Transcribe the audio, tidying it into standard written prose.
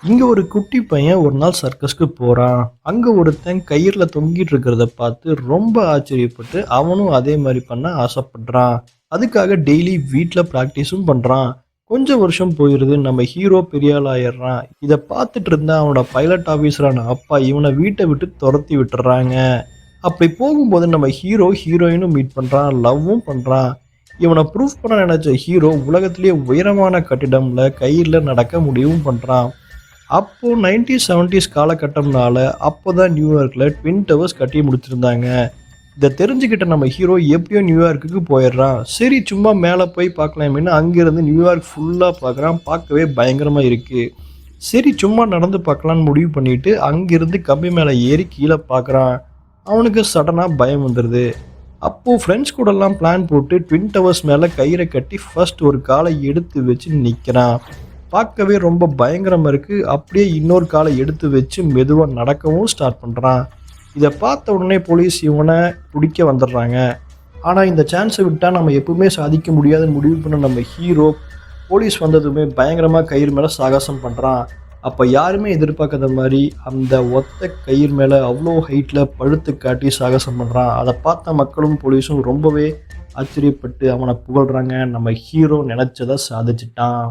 இங்க ஒரு குட்டி பையன் ஒரு நாள் சர்க்கஸ்க்கு போறான். அங்க ஒருத்தன் கயிறுல தொங்கிட்டு இருக்கிறத பார்த்து ரொம்ப ஆச்சரியப்பட்டு அவனும் அதே மாரி பண்ண ஆசைப்படுறான். அதுக்காக டெய்லி வீட்ல பிராக்டிஸும் பண்றான். கொஞ்சம் வருஷம் போயிருது. நம்ம ஹீரோ பெரிய ஆள் ஆயிடுறான். இத பார்த்துட்டு இருந்த அவனோட பைலட் ஆபீசரான அப்பா இவன வீட்ட விட்டு தொரத்தி விட்டுர்றாங்க. அப்படி போகும்போது நம்ம ஹீரோ ஹீரோயினும் மீட் பண்றான். லவ்வும் பண்றான். இவன ப்ரூஃப் பண்ண நினைச்ச ஹீரோ உலகத்திலேயே உயரமான கட்டிடம்ல கயிறுல நடக்க முடிவும் பண்றான். அப்போ 90s, 70s காலகட்டம்னால அப்போதான் நியூயார்க்ல ட்வின் டவர்ஸ் கட்டி முடிச்சிருந்தாங்க. இத தெரிஞ்சுக்கிட்ட நம்ம ஹீரோ எப்படியோ நியூயார்க்குக்கு போயிடுறான். சரி சும்மா மேல போய் பார்க்கலாமேன்னு அங்கிருந்து நியூயார்க் ஃபுல்லா பார்க்குறான். பார்க்கவே பயங்கரமா இருக்கு. சரி சும்மா நடந்து பார்க்கலான்னு முடிவு பண்ணிட்டு அங்கிருந்து கம்பி மேல ஏறி கீழ பார்க்குறான். அவனுக்கு சடனா பயம் வந்துருது. அப்போ ஃப்ரெண்ட்ஸ் கூடலாம் பிளான் போட்டு ட்வின் டவர்ஸ் மேல கயிற கட்டி ஃபர்ஸ்ட் ஒரு காலை எடுத்து வச்சு நிக்கிறான். பார்க்கவே ரொம்ப பயங்கரமா இருக்கு. அப்படியே இன்னொரு கால எடுத்து வச்சு மெதுவா நடக்கவும் ஸ்டார்ட் பண்றான். இத பார்த்த உடனே போலீஸ் இவன புடிக்க வந்துடுறாங்க. ஆனா இந்த சான்ஸ விட்டா நம்ம எப்பவுமே சாதிக்க முடியாதுன்னு முடிவு பண்ண நம்ம ஹீரோ, போலீஸ் வந்ததுமே பயங்கரமா கயிறு மேல சாகசம் பண்றான். அப்ப யாருமே எதிர்பார்க்காத மாரி அந்த ஒத்த கயிறு மேல அவ்ளோ ஹைட்ல படுத்து காட்டி சாகசம் பண்றான். அத பார்த்த மக்களும் போலீஸும் ரொம்பவே ஆச்சரியப்பட்டு அவன புகழ்றாங்க. நம்ம ஹீரோ நெனச்சத சாதிச்சுட்டான்.